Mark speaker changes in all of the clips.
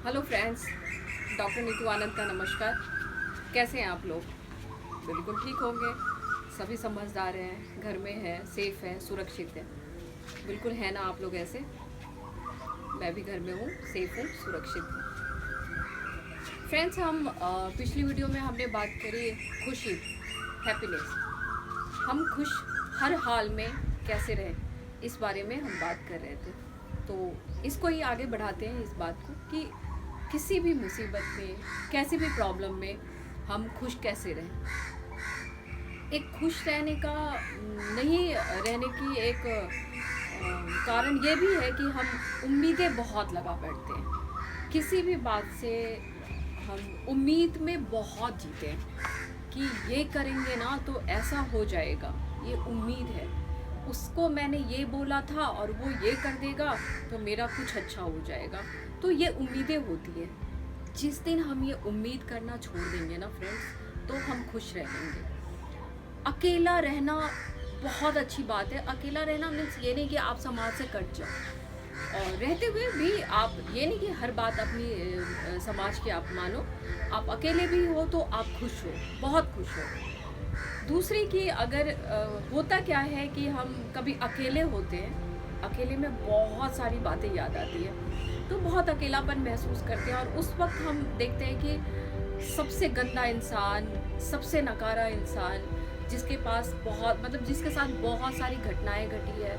Speaker 1: Hello friends, doctor Neetu आनंद का नमस्कार। कैसे हैं आप लोग? बिल्कुल ठीक होंगे। सभी समझदार हैं, घर में हैं, सेफ हैं, सुरक्षित हैं। बिल्कुल है ना आप लोग ऐसे? मैं भी घर में हूँ, सेफ हूँ, सुरक्षित हूँ। फ्रेंड्स, हम पिछली वीडियो में हमने बात करी खुशी, हैप्पीनेस। हम खुश हर हाल में कैसे रहें, इस बारे में हम बात कर रहे थे। तो इसको ही आगे बढ़ाते हैं, इस बात को कि किसी भी मुसीबत में, कैसी भी प्रॉब्लम में हम खुश कैसे रहें। एक खुश रहने का नहीं रहने की एक कारण ये भी है कि हम उम्मीदें बहुत लगा बैठते हैं। किसी भी बात से हम उम्मीद में बहुत जीते हैं कि ये करेंगे ना तो ऐसा हो जाएगा, ये उम्मीद है। उसको मैंने ये बोला था और वो ये कर देगा तो मेरा कुछ अच्छा हो जाएगा। तो ये उम्मीदें होती है। जिस दिन हम ये उम्मीद करना छोड़ देंगे ना फ्रेंड्स, तो हम खुश रहेंगे। अकेला रहना बहुत अच्छी बात है। अकेला रहना मीन्स ये नहीं कि आप समाज से कट जाओ, और रहते हुए भी आप ये नहीं कि हर बात अपनी समाज की आप मानो। आप अकेले भी हो तो आप खुश हो, बहुत खुश हो। दूसरी की अगर होता क्या है कि हम कभी अकेले होते हैं, अकेले में बहुत सारी बातें याद आती है, तो बहुत अकेलापन महसूस करते हैं। और उस वक्त हम देखते हैं कि सबसे गंदा इंसान, सबसे नकारा इंसान, जिसके पास जिसके साथ बहुत सारी घटनाएं घटी है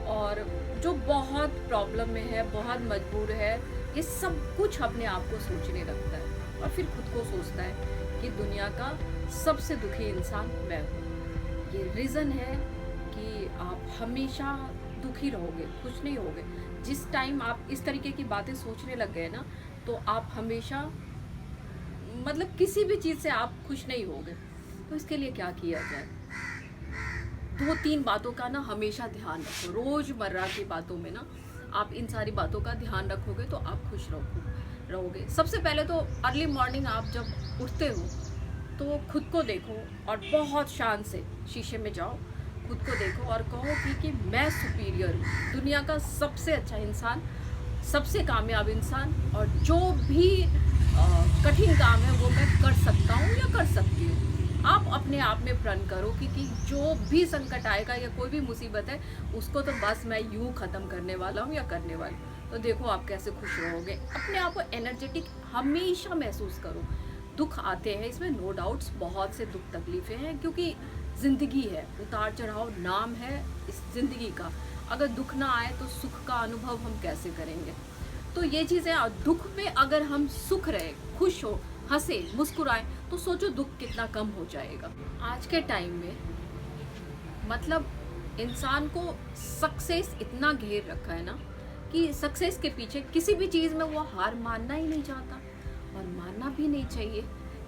Speaker 1: और जो बहुत प्रॉब्लम में है, बहुत मजबूर है, ये सब कुछ अपने आप को सोचने लगता है और फिर खुद को सोचता है कि दुनिया का सबसे दुखी इंसान मैं हूँ। ये रीज़न है कि आप हमेशा दुखी रहोगे, खुश नहीं होगे। जिस टाइम आप इस तरीके की बातें सोचने लग गए ना, तो आप हमेशा किसी भी चीज़ से आप खुश नहीं होगे। तो इसके लिए क्या किया जाए? 2-3 बातों का ना हमेशा ध्यान रखो। रोज़मर्रा की बातों में ना आप इन सारी बातों का ध्यान रखोगे तो आप खुश रहोगे। सबसे पहले तो अर्ली मॉर्निंग आप जब उठते हो तो खुद को देखो और बहुत शान से शीशे में जाओ, खुद को देखो और कहो कि मैं सुपीरियर हूँ, दुनिया का सबसे अच्छा इंसान, सबसे कामयाब इंसान, और जो भी कठिन काम है वो मैं कर सकता हूँ या कर सकती हूँ। आप अपने आप में प्रण करो कि जो भी संकट आएगा या कोई भी मुसीबत है, उसको तो बस मैं यूँ ख़त्म करने वाला हूँ या करने वाली हूँ। तो देखो आप कैसे खुश रहोगे। अपने आप को एनर्जेटिक हमेशा महसूस करो। दुख आते हैं, इसमें नो डाउट्स, बहुत से दुख तकलीफ़ें हैं, क्योंकि ज़िंदगी है, उतार चढ़ाव नाम है इस ज़िंदगी का। अगर दुख ना आए तो सुख का अनुभव हम कैसे करेंगे? तो ये चीज़ें, दुख में अगर हम सुख रहे, खुश हो, हंसे, मुस्कुराएं, तो सोचो दुख कितना कम हो जाएगा। आज के टाइम में इंसान को सक्सेस इतना घेर रखा है ना कि सक्सेस के पीछे किसी भी चीज़ में वो हार मानना ही नहीं चाहता, और मानना भी नहीं चाहिए।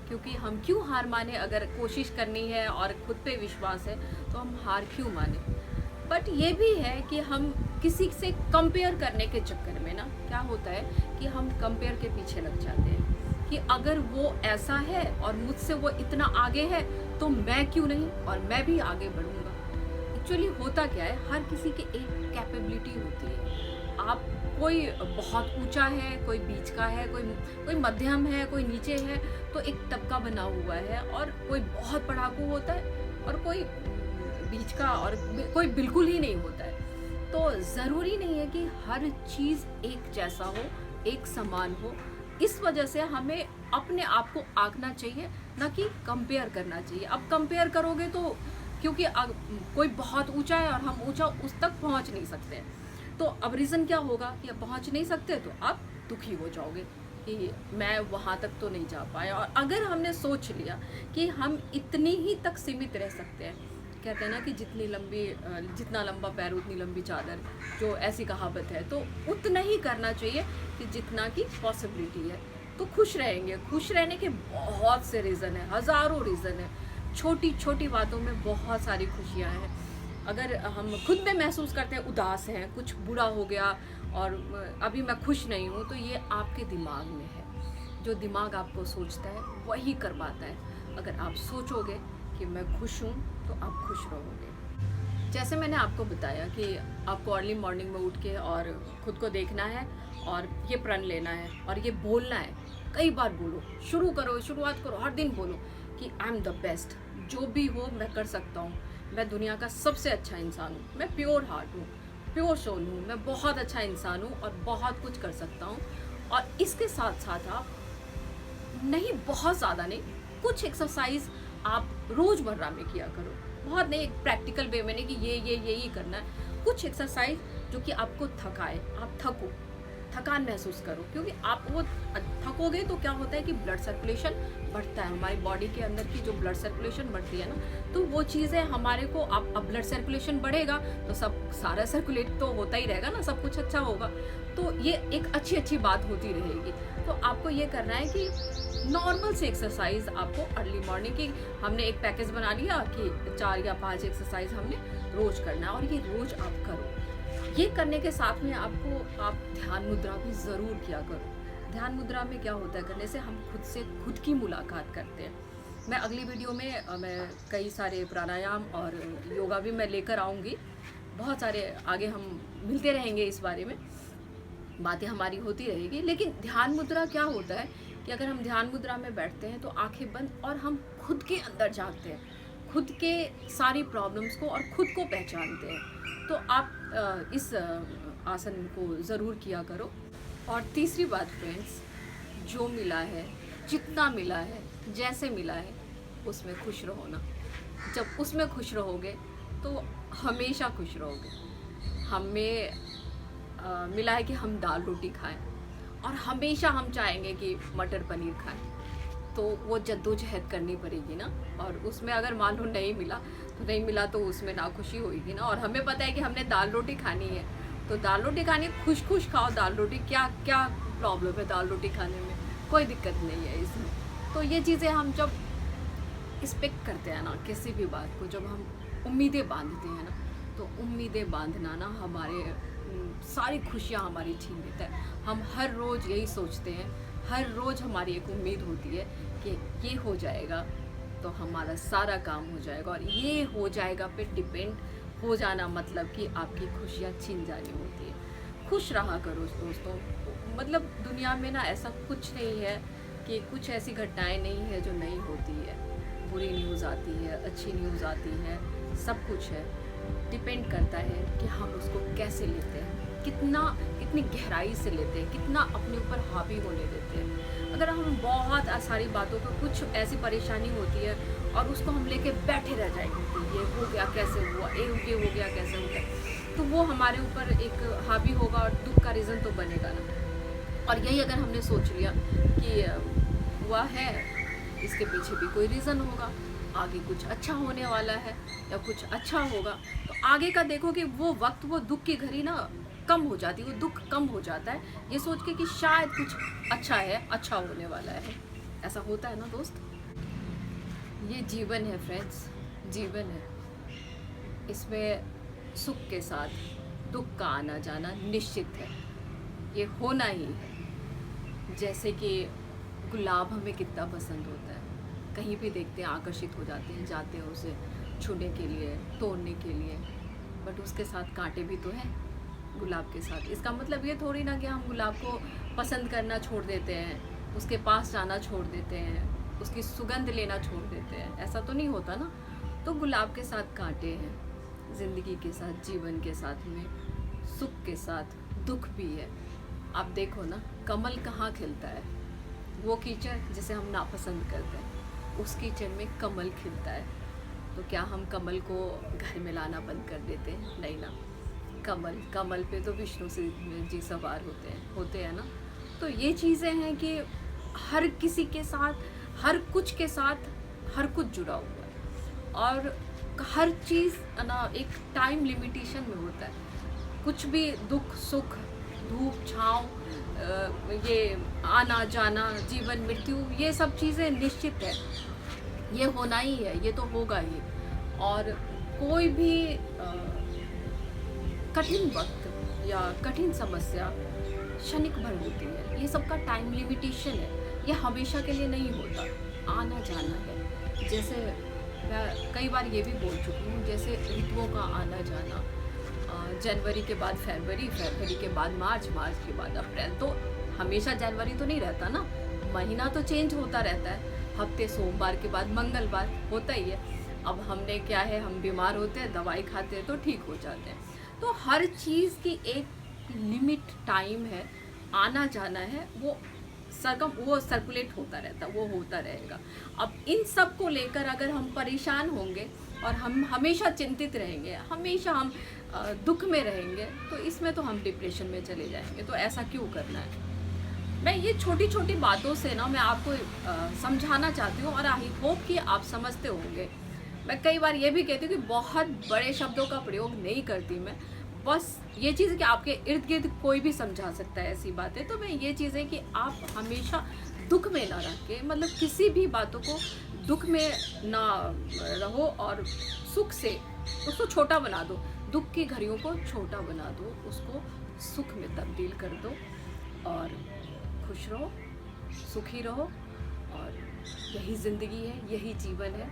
Speaker 1: क्योंकि हम क्यों हार माने? अगर कोशिश करनी है और खुद पे विश्वास है तो हम हार क्यों माने? बट ये भी है कि हम किसी से कंपेयर करने के चक्कर में ना क्या होता है कि हम कंपेयर के पीछे लग जाते हैं कि अगर वो ऐसा है और मुझसे वो इतना आगे है तो मैं क्यों नहीं, और मैं भी आगे बढ़ूंगा। एक्चुअली होता क्या है, हर किसी की एक कैपेबिलिटी होती है। आप कोई बहुत ऊंचा है, कोई बीच का है, कोई मध्यम है, कोई नीचे है, तो एक तबका बना हुआ है। और कोई बहुत पढ़ाकू होता है और कोई बीच का, और कोई बिल्कुल ही नहीं होता है। तो ज़रूरी नहीं है कि हर चीज़ एक जैसा हो, एक समान हो। इस वजह से हमें अपने आप को आंकना चाहिए, ना कि कंपेयर करना चाहिए। अब कंपेयर करोगे तो क्योंकि कोई बहुत ऊंचा है और हम ऊंचा उस तक पहुंच नहीं सकते हैं, तो अब रीज़न क्या होगा कि आप पहुंच नहीं सकते, तो आप दुखी हो जाओगे कि मैं वहाँ तक तो नहीं जा पाया। और अगर हमने सोच लिया कि हम इतनी ही तक सीमित रह सकते हैं, कहते हैं ना कि जितना लंबा पैर उतनी लंबी चादर, जो ऐसी कहावत है, तो उतना ही करना चाहिए कि जितना की पॉसिबिलिटी है। तो खुश रहेंगे। खुश रहने के बहुत से रीज़न है, हज़ारों रीज़न है। छोटी छोटी बातों में बहुत सारी खुशियाँ हैं। अगर हम खुद में महसूस करते हैं उदास हैं, कुछ बुरा हो गया और अभी मैं खुश नहीं हूँ, तो ये आपके दिमाग में है। जो दिमाग आपको सोचता है वही करवाता है। अगर आप सोचोगे कि मैं खुश हूँ तो आप खुश रहोगे। जैसे मैंने आपको बताया कि आपको अर्ली मॉर्निंग में उठ के और खुद को देखना है और ये प्रण लेना है और ये बोलना है। कई बार बोलो, शुरुआत करो, हर दिन बोलो कि आई एम द बेस्ट, जो भी हो मैं कर सकता हूँ, मैं दुनिया का सबसे अच्छा इंसान हूँ, मैं प्योर हार्ट हूँ, प्योर सोल हूँ, मैं बहुत अच्छा इंसान हूँ और बहुत कुछ कर सकता हूँ। और इसके साथ साथ आप नहीं, बहुत ज़्यादा नहीं, कुछ एक्सरसाइज आप रोज़मर्रा में किया करो। बहुत नहीं, एक प्रैक्टिकल वे में नहीं कि ये करना है। कुछ एक्सरसाइज जो कि आपको थकाए, आप थको, थकान महसूस करो, क्योंकि आप वो थकोगे तो क्या होता है कि ब्लड सर्कुलेशन बढ़ता है, हमारी बॉडी के अंदर की जो ब्लड सर्कुलेशन बढ़ती है ना, तो वो चीज़ें हमारे को, अब ब्लड सर्कुलेशन बढ़ेगा तो सब सारा सर्कुलेट तो होता ही रहेगा ना, सब कुछ अच्छा होगा, तो ये एक अच्छी बात होती रहेगी। तो आपको ये करना है कि नॉर्मल से एक्सरसाइज आपको अर्ली मॉर्निंग की, हमने एक पैकेज बना लिया कि 4 या 5 एक्सरसाइज हमने रोज़ करना है और ये रोज़ आप करो। ये करने के साथ में आप ध्यान मुद्रा भी ज़रूर किया करो। ध्यान मुद्रा में क्या होता है, करने से हम खुद से खुद की मुलाकात करते हैं। मैं अगली वीडियो में मैं कई सारे प्राणायाम और योगा भी मैं लेकर आऊँगी, बहुत सारे आगे हम मिलते रहेंगे, इस बारे में बातें हमारी होती रहेगी। लेकिन ध्यान मुद्रा क्या होता है कि अगर हम ध्यान मुद्रा में बैठते हैं तो आंखें बंद और हम खुद के अंदर झांकते हैं, खुद के सारी प्रॉब्लम्स को और खुद को पहचानते हैं। तो आप इस आसन को ज़रूर किया करो। और तीसरी बात फ्रेंड्स, जो मिला है, जितना मिला है, जैसे मिला है, उसमें खुश रहो ना। जब उसमें खुश रहोगे तो हमेशा खुश रहोगे। हमें मिला है कि हम दाल रोटी खाएं और हमेशा हम चाहेंगे कि मटर पनीर खाएं, तो वो जद्दोजहद करनी पड़ेगी ना। और उसमें अगर मान लो नहीं मिला तो नहीं मिला, तो उसमें नाखुशी होगी ना। और हमें पता है कि हमने दाल रोटी खानी है, तो दाल रोटी खानी है, खुश खाओ दाल रोटी। क्या प्रॉब्लम है दाल रोटी खाने में, कोई दिक्कत नहीं है इसमें। तो ये चीज़ें हम जब एक्सपेक्ट करते हैं ना किसी भी बात को, जब हम उम्मीदें बांधते हैं ना, तो उम्मीदें बांधना ना हमारे सारी खुशियाँ हमारी छीन लेता है। हम हर रोज़ यही सोचते हैं, हर रोज़ हमारी एक उम्मीद होती है कि ये हो जाएगा तो हमारा सारा काम हो जाएगा, और ये हो जाएगा पे डिपेंड हो जाना मतलब कि आपकी खुशियाँ छीन जानी होती है। खुश रहा करो दोस्तों। मतलब दुनिया में ना ऐसा कुछ नहीं है कि कुछ ऐसी घटनाएं नहीं है जो नहीं होती है। बुरी न्यूज़ आती है, अच्छी न्यूज़ आती है, सब कुछ है। डिपेंड करता है कि हम उसको कैसे लेते हैं, कितनी गहराई से लेते हैं, कितना अपने ऊपर हावी होने देते हैं। अगर हम बहुत सारी बातों पर, कुछ ऐसी परेशानी होती है और उसको हम लेके बैठे रह जाएंगे कि ये हो गया कैसे हुआ, ये हो गया कैसे हो गया, तो वो हमारे ऊपर एक हावी होगा और दुख का रीज़न तो बनेगा ना। और यही अगर हमने सोच लिया कि हुआ है, इसके पीछे भी कोई रीज़न होगा, आगे कुछ अच्छा होने वाला है या कुछ अच्छा होगा, तो आगे का देखो कि वो वक्त, वो दुख की घड़ी ना कम हो जाती है, वो दुख कम हो जाता है, ये सोच के कि शायद कुछ अच्छा है, अच्छा होने वाला है। ऐसा होता है ना दोस्त। ये जीवन है फ्रेंड्स, जीवन है, इसमें सुख के साथ दुख का आना जाना निश्चित है, ये होना ही है। जैसे कि गुलाब हमें कितना पसंद होता है, कहीं भी देखते हैं आकर्षित हो जाते हैं, जाते हैं उसे छूने के लिए, तोड़ने के लिए, बट उसके साथ कांटे भी तो हैं गुलाब के साथ। इसका मतलब ये थोड़ी ना कि हम गुलाब को पसंद करना छोड़ देते हैं, उसके पास जाना छोड़ देते हैं, उसकी सुगंध लेना छोड़ देते हैं, ऐसा तो नहीं होता ना। तो गुलाब के साथ कांटे हैं, ज़िंदगी के साथ, जीवन के साथ में सुख के साथ दुख भी है। आप देखो ना, कमल कहाँ खिलता है, वो कीचड़ जिसे हम नापसंद करते हैं, उस कीचड़ में कमल खिलता है। तो क्या हम कमल को घर में लाना बंद कर देते हैं? नहीं ना। कमल पे तो विष्णु जी सवार होते हैं ना। तो ये चीज़ें हैं कि हर किसी के साथ, हर कुछ के साथ हर कुछ जुड़ा हुआ है, और हर चीज़ ना एक टाइम लिमिटेशन में होता है। कुछ भी दुख सुख, धूप छाँव, ये आना जाना, जीवन मृत्यु, ये सब चीज़ें निश्चित है, ये होना ही है, ये तो होगा ही। और कोई भी कठिन वक्त या कठिन समस्या क्षणिक भर होती है, ये सबका टाइम लिमिटेशन है, ये हमेशा के लिए नहीं होता, आना जाना है। जैसे मैं कई बार ये भी बोल चुकी हूँ, जैसे ऋतुओं का आना जाना, जनवरी के बाद फरवरी, फरवरी के बाद मार्च, मार्च के बाद अप्रैल। तो हमेशा जनवरी तो नहीं रहता ना, महीना तो चेंज होता रहता है। हफ्ते सोमवार के बाद मंगलवार होता ही है। अब हमने क्या है, हम बीमार होते हैं, दवाई खाते हैं तो ठीक हो जाते हैं। तो हर चीज़ की एक लिमिट टाइम है, आना जाना है, वो सर्कुलेट होता रहता, वो होता रहेगा। अब इन सब को लेकर अगर हम परेशान होंगे और हम हमेशा चिंतित रहेंगे, हमेशा हम दुख में रहेंगे, तो इसमें तो हम डिप्रेशन में चले जाएंगे। तो ऐसा क्यों करना है? मैं ये छोटी छोटी बातों से ना मैं आपको समझाना चाहती हूँ और आई होप कि आप समझते होंगे। मैं कई बार ये भी कहती हूँ कि बहुत बड़े शब्दों का प्रयोग नहीं करती मैं, बस ये चीज़ कि आपके इर्द गिर्द कोई भी समझा सकता है ऐसी बातें। तो मैं ये चीज़ें कि आप हमेशा दुख में ना रह के, मतलब किसी भी बातों को दुख में ना रहो और सुख से उसको छोटा बना दो, दुख की घड़ियों को छोटा बना दो, उसको सुख में तब्दील कर दो और खुश रहो, सुखी रहो। और यही ज़िंदगी है, यही जीवन है।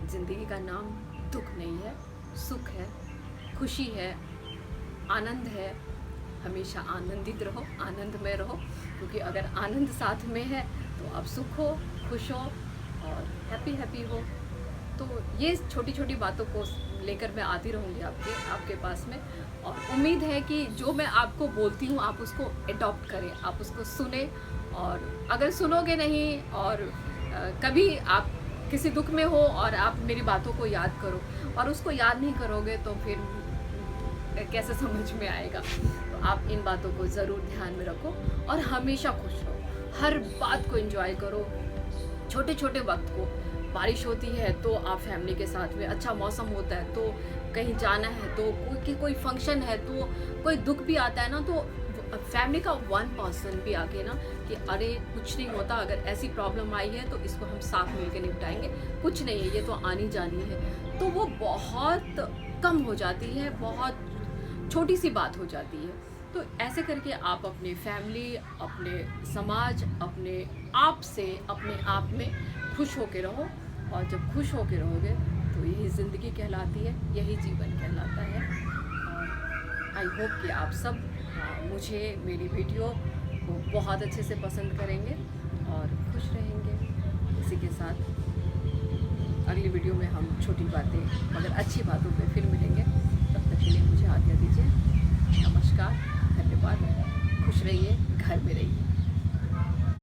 Speaker 1: ज़िंदगी का नाम दुख नहीं है, सुख है, खुशी है, आनंद है। हमेशा आनंदित रहो, आनंद में रहो, क्योंकि अगर आनंद साथ में है तो आप सुख हो, खुश हो और हैप्पी हो। तो ये छोटी छोटी बातों को लेकर मैं आती रहूँगी आपके पास में, और उम्मीद है कि जो मैं आपको बोलती हूँ आप उसको अडॉप्ट करें, आप उसको सुने। और अगर सुनोगे नहीं और कभी आप किसी दुख में हो और आप मेरी बातों को याद करो और उसको याद नहीं करोगे तो फिर कैसे समझ में आएगा। तो आप इन बातों को ज़रूर ध्यान में रखो और हमेशा खुश रहो, हर बात को एंजॉय करो, छोटे छोटे वक्त को। बारिश होती है तो आप फैमिली के साथ में, अच्छा मौसम होता है तो कहीं जाना है, तो कोई फंक्शन है, तो कोई दुख भी आता है ना, तो फैमिली का 1% भी आके ना कि अरे कुछ नहीं होता, अगर ऐसी प्रॉब्लम आई है तो इसको हम साथ मिलकर निपटाएंगे, कुछ नहीं है, ये तो आनी जानी है, तो वो बहुत कम हो जाती है, बहुत छोटी सी बात हो जाती है। तो ऐसे करके आप अपने फैमिली, अपने समाज, अपने आप से, अपने आप में खुश होके रहो। और जब खुश होके रहोगे तो यही ज़िंदगी कहलाती है, यही जीवन कहलाता है। और आई होप कि आप सब मुझे, मेरी वीडियो को बहुत अच्छे से पसंद करेंगे और खुश रहेंगे। इसी के साथ अगली वीडियो में हम छोटी बातें मगर अच्छी बातों पे फिर मिलेंगे। तब तक के लिए मुझे आज्ञा दीजिए। नमस्कार, धन्यवाद, खुश रहिए, घर में रहिए।